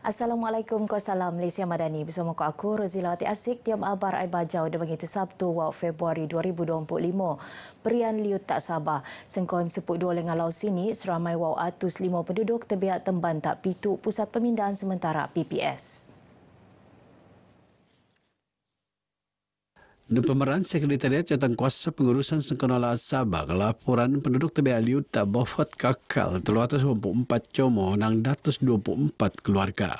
Assalamualaikum, Salam Malaysia Madani. Bersama aku, Rozilawati Asik, tiap abar ai bajau dan bagi Sabtu, Februari 2025. Perian liut tak sabar. Sengkon sepuk dua lengalau sini, seramai 5 penduduk terbiak temban tak pitu Pusat Pemindahan Sementara PPS. Pemeran Sekretariat Jawatankuasa Pengurusan Sengkenola Sabah laporan penduduk TBA liut tak bofot kakal 324 como nang 124 keluarga.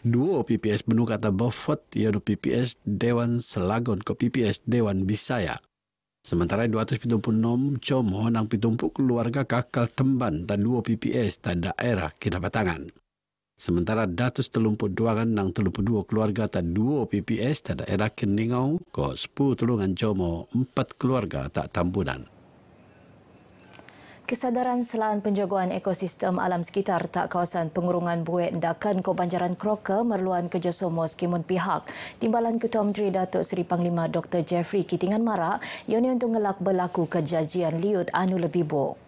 Dua PPS benuk kata bofot iaitu PPS Dewan Selagon ke PPS Dewan Bisaya. Sementara 276 como nang pitumpuk keluarga kakal temban dan dua PPS tak daerah kinabatangan. Sementara 132 nang 32 keluarga tak 2 PPS tak daerah Keningau ko 10 tulungan como 4 keluarga tak tambunan. Kesadaran selaan penjagaan ekosistem alam sekitar tak kawasan pengurungan buih ndakan ko Banjaran Kroker merluan kerjasama skimun pihak. Timbalan Ketua Menteri Datuk Seri Panglima Dr. Jeffrey Kitingan Marak, ioni untuk ngelak berlaku kejadian liut anu lebih bok.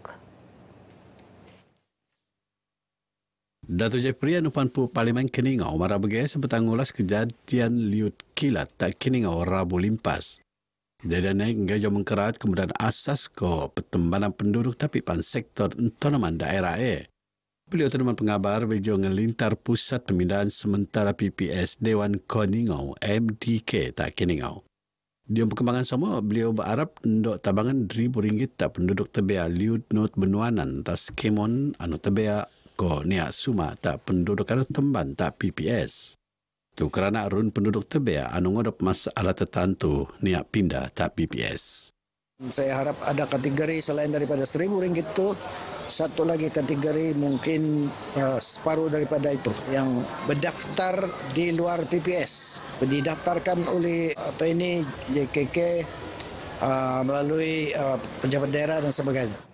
Datuk Jeffrey Anupanpu Parlimen Keningau marah begai sebetang ulas kejadian liut kilat tak Keningau Rabu limpas. Jadian naik hingga jauh mengkerat kemudian asas ko pertembanan penduduk tapi pan sektor entonoman daerah Beliau teman pengabar bejo ngelintar Pusat Pemindahan Sementara PPS Dewan Keningau MDK tak Keningau. Di perkembangan sama, beliau berharap ndok tabangan RM1,000 tak penduduk tebea liut not benuanan tas kemon anu tebea ko niak suma tak penduduk anu temban tak PPS. Tu kerana arun penduduk tebea anu ngodop masalah tertentu niak pindah tak PPS. Saya harap ada kategori selain daripada RM1,000 itu, satu lagi kategori mungkin separuh daripada itu yang berdaftar di luar PPS, didaftarkan oleh JKK melalui pejabat daerah dan sebagainya.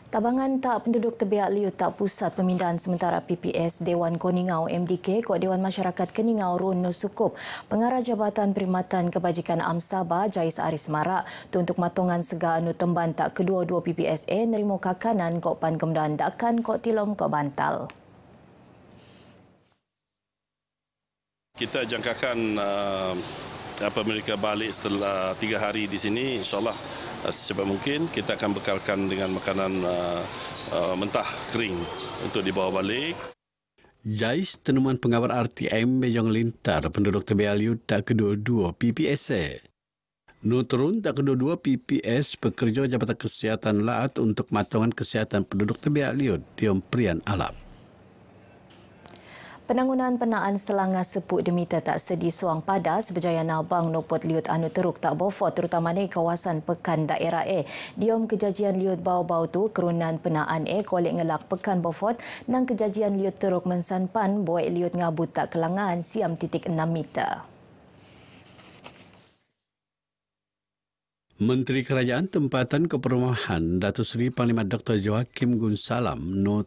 Tabangan tak penduduk terbiak liut tak Pusat Pemindahan Sementara PPS Dewan Keningau MDK ko Dewan Masyarakat Keningau Run Nusukup. Pengarah Jabatan Perkhidmatan Kebajikan Am Sabah Jais Aris Marak tu untuk matongan sega anu temban tak kedua-dua PPSA nerimo kakanan ko pan kemudahan dakan ko tilom ko bantal. Kita jangkakan mereka balik setelah 3 hari di sini, insyaAllah secepat mungkin kita akan bekalkan dengan makanan mentah kering untuk dibawa balik. Jais tenuman pengabar RTM Bejong Lintar penduduk TBA liut tak kedua-dua PPSA. Nuturun tak kedua-dua PPS pekerja Jabatan Kesihatan Laat untuk matongan kesihatan penduduk TBA liut di Prian Alap. Penangunan penaan selangah sepuk demita tak sedi suang pada seberjaya nabang nopot liut anu teruk tak bofot terutamanya kawasan pekan daerah Diom kejadian liut bau-bau tu kerunan penaan kolek ngelak pekan bofot nang kejadian liut teruk mensanpan buat liut ngabut tak kelangan siam titik 6 meter. Menteri Kerajaan Tempatan Keperumahan Datuk Seri Panglima Dr. Joakim Gunsalam no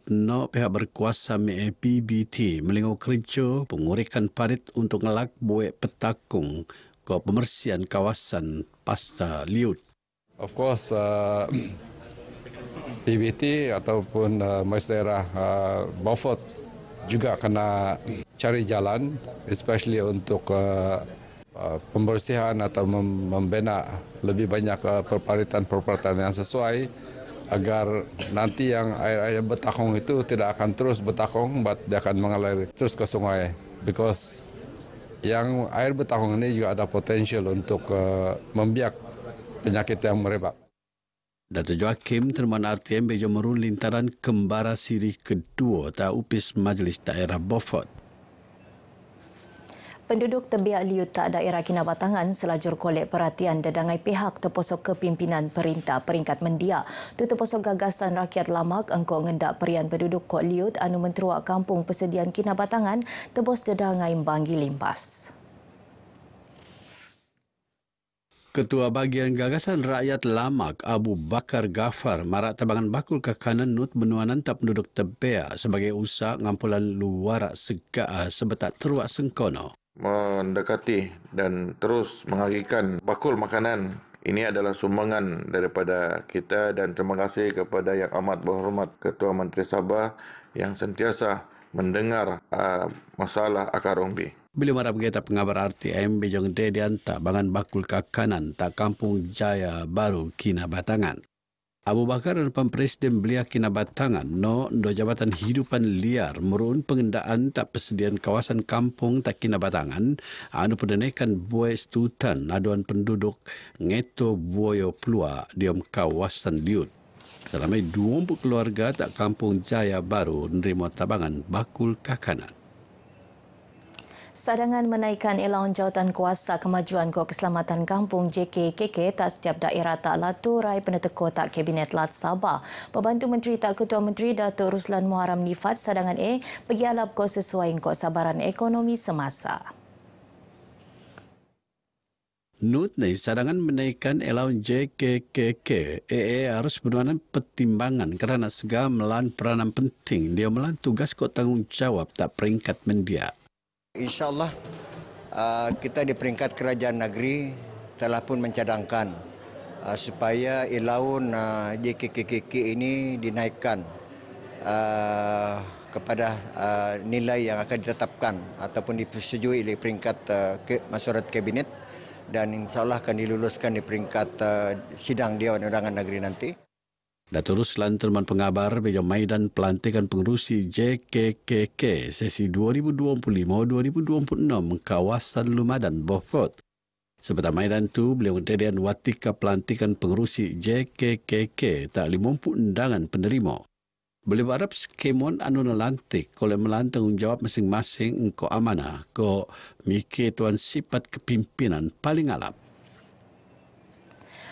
pihak berkuasa PBT melingau kerja pengurikan parit untuk ngelak buat petakung ke pembersihan kawasan pasca liut. Of course, PBT ataupun Majlis Daerah Beaufort juga kena cari jalan, especially untuk pembersihan atau membina lebih banyak perparitan yang sesuai agar nanti yang air bertakung itu tidak akan terus bertakung, but dia akan mengalir terus ke sungai. Because yang air bertakung ini juga ada potensial untuk membiak penyakit yang merebak. Datuk Joakim Terman RTM Bejo Merun lintaran kembara siri kedua tak upis Majlis Daerah Beaufort. Penduduk terbiak liut tak daerah kinabatangan selajur kolek perhatian dadangai pihak terposok kepimpinan perintah peringkat mendia. Tu terposok gagasan rakyat lamak engkau ngendak perian penduduk kok liut anu menteruak kampung persediaan kinabatangan tebos dadangai banggi limpas. Ketua Bahagian Gagasan Rakyat Lamak Abu Bakar Gafar marak tabangan bakul kakanan nut benuanan tak penduduk tebea sebagai usaha ngampulan luarak segaa sebetak teruak sengkono. Mendekati dan terus mengagikan bakul makanan. Ini adalah sumbangan daripada kita dan terima kasih kepada Yang Amat Berhormat Ketua Menteri Sabah yang sentiasa mendengar masalah akar umbi. Bila marah berkata pengabar RTM Bejong Dedianta bangan bakul kakanan tak Kampung Jaya Baru Kinabatangan. Abu Bakar dan Presiden belia Kinabatangan do Jabatan Hidupan Liar merun pengendaan tak persediaan kawasan kampung tak Kinabatangan anu pendenekan buai stutan aduan penduduk ngeto buoyo plua diom kawasan liut. Ramai 20 keluarga tak Kampung Jaya Baru nerima tabangan bakul kakanan. Sadangan menaikkan elaun jawatan kuasa kemajuan ko keselamatan kampung JKKK tak setiap daerah tak laturai peneteko tak Kabinet Lat Sabah. Pembantu Menteri tak Ketua Menteri Datuk Ruslan Muharram Nifat sadangan bagi alap ko sesuai ko sabaran ekonomi semasa. Nut ni sadangan menaikkan elaun JKKK harus bermakna pertimbangan kerana segala melan peranan penting dia melan tugas ko tanggungjawab tak peringkat mendia. InsyaAllah kita di peringkat kerajaan negeri telah pun mencadangkan supaya elaun JKKK ini dinaikkan kepada nilai yang akan ditetapkan ataupun disetujui oleh peringkat mesyuarat kabinet dan insyaAllah akan diluluskan di peringkat sidang Dewan Undangan Negeri nanti. Datuk Ruslan Terman Pengabar Bejong Maidan pelantikan pengerusi JKKK sesi 2025-2026 kawasan Lumadan Beaufort. Seperti Maidan tu beliau mendirikan watika pelantikan pengerusi JKKK tak 50 undangan penerima. Beliau berharap skemon anu lantik oleh melan tanggungjawab masing-masing engkau amanah ko mikir tuan sifat kepimpinan paling alap.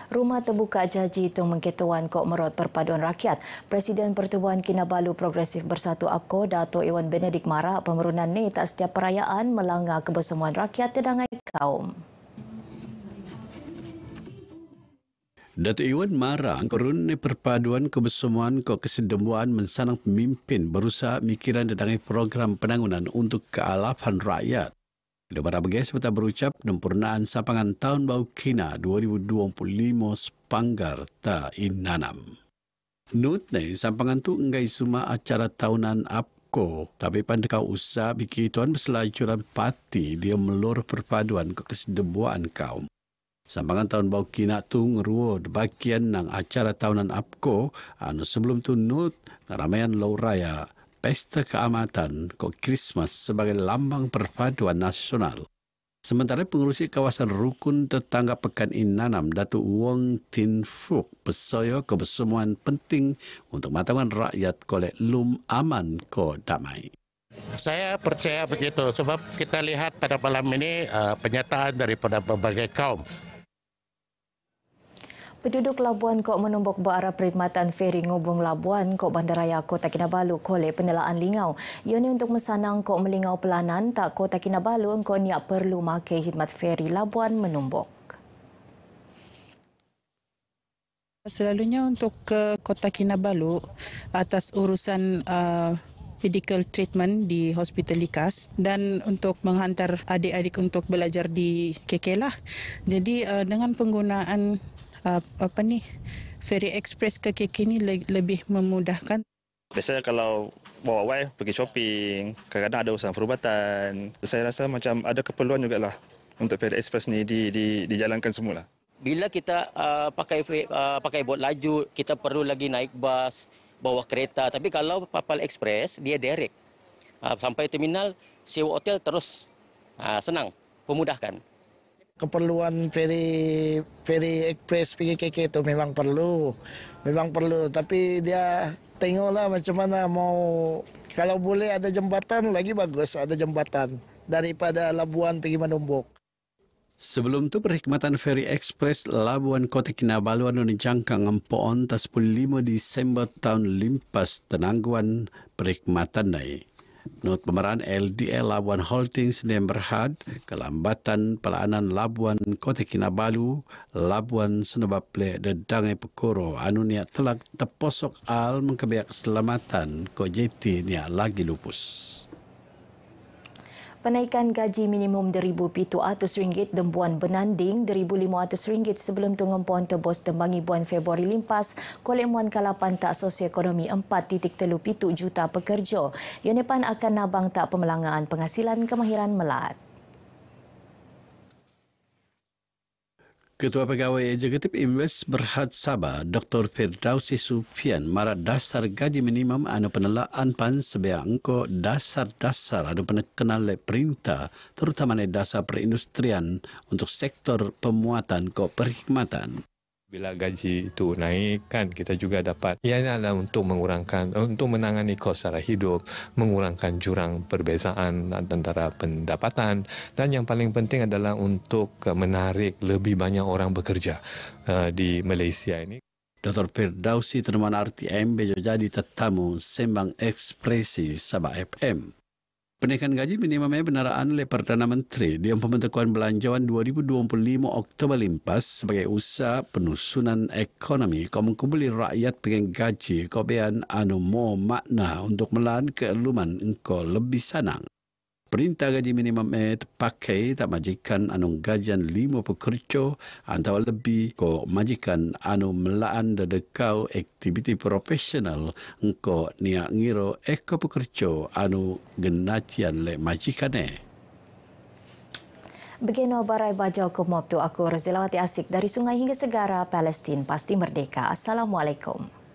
Rumah terbuka janji itu mengketuan Kok Merot Perpaduan Rakyat. Presiden Pertubuhan Kinabalu Progresif Bersatu APKO, Dato' Iwan Benedik marah pemerunan ni tak setiap perayaan melanggar kebersamaan rakyat tedangai kaum. Dato' Iwan marah korun perpaduan kebersamaan kok kesedembuan mensanang pemimpin berusaha mikiran tedangai program penangunan untuk kealapan rakyat. Beliau berabagi seperti berucap sempurnaan sapangan tahun bau kina 2025 sepanggar ta inanam. Nut ni sampangan tu enggai semua acara tahunan APKO tapi pandekau usah biki tuan berselajuran parti dia melur perpaduan ke kesedembuan kaum. Sampangan tahun bau kina tu ngeruo bagian nang acara tahunan APKO anu sebelum tu nut ramaian lau raya Pesta Keamatan kok Christmas sebagai lambang perpaduan nasional. Sementara pengurusi kawasan rukun tetangga Pekan Inanam Datuk Wong Tin Fuk pesoyo kebersamaan penting untuk matangan rakyat kolek lum aman ko damai. Saya percaya begitu sebab kita lihat pada malam ini penyataan daripada berbagai kaum. Penduduk Labuan Kok menumbuk berarah perkhidmatan feri ngubung Labuan Kok Bandaraya Kota Kinabalu kolej penelaan lingau. Ia ni untuk mesanang Kok melingau pelanan tak Kota Kinabalu Kok niat perlu makai khidmat feri Labuan menumbuk. Selalunya untuk ke Kota Kinabalu atas urusan medical treatment di Hospital Likas dan untuk menghantar adik-adik untuk belajar di KK lah. Jadi dengan penggunaan Ferry Express ke KK ni lebih memudahkan. Biasanya kalau bawa wife pergi shopping, kadang-kadang ada urusan perubatan. Saya rasa macam ada keperluan jugalah untuk Ferry Express ni dijalankan semula. Bila kita pakai bot laju, kita perlu lagi naik bas, bawa kereta. Tapi kalau Papal Express, dia direct. Sampai terminal, sewa hotel terus senang, memudahkan. Keperluan feri ekspres PKK itu memang perlu, tapi dia tengoklah macam mana mau, kalau boleh ada jembatan lagi bagus, ada jembatan daripada Labuan pergi Menumbuk. Sebelum tu perkhidmatan feri ekspres Labuan Kota Kinabalu anu dijangka ngempoon ta 15 Disember tahun limpas tenangguan perkhidmatan nai. Menurut pemeran LDL Labuan Holdings yang berhad, kelambatan pelaanan Labuan Kota Kinabalu, Labuan senebab plek dedangai pekoro anu niat telak teposok al mengkebiak keselamatan ko JT niat lagi lupus. Penaikan gaji minimum RM1,700 dan buan benanding RM1,500 sebelum tungguan tebus tembangi buan Februari limpas kolek muan kalapan tak sosioekonomi 4.37 juta pekerja. UNEPAN akan nabang tak pemelangaan penghasilan kemahiran melat. Ketua Pegawai Eksekutif Invest Berhad Sabah, Dr. Firdausi Sufian, marat dasar gaji minimum anu penelaan PAN sebagai engko dasar-dasar anu penekenal le perintah, terutama le dasar perindustrian untuk sektor pemuatan ko perkhidmatan. Bila gaji itu naik kan kita juga dapat, ia adalah untuk menangani kos sara hidup, mengurangkan jurang perbezaan antara pendapatan, dan yang paling penting adalah untuk menarik lebih banyak orang bekerja di Malaysia ini. Dr. Firdausi tenuman RTM bejo jadi tetamu sembang ekspresi Sabah FM. Penaikan gaji minimumnya benaraan oleh Perdana Menteri di Pembentukan Belanjawan 2025 Oktober limpas sebagai usaha penusunan ekonomi kau mengkumpuli rakyat pengen gaji kau bean anu mo makna untuk melan keeluman engkau lebih sanang. Perintah gaji minimum terpakai tak majikan anu gajian 5 pekerja antara lebih ko majikan anu melaan dedekau aktiviti profesional engko niak ngiro eko pekerja anu genacian le majikane. Begino barai bajau kumop tu aku Razilawati Asik dari Sungai hingga Segara, Palestin pasti merdeka. Assalamualaikum.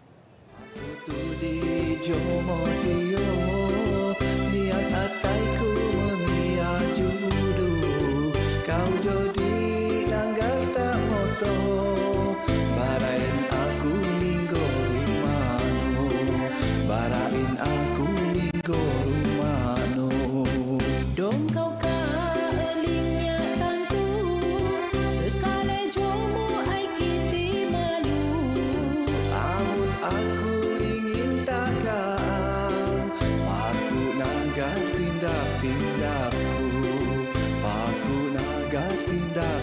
Tindakku, aku naga tindak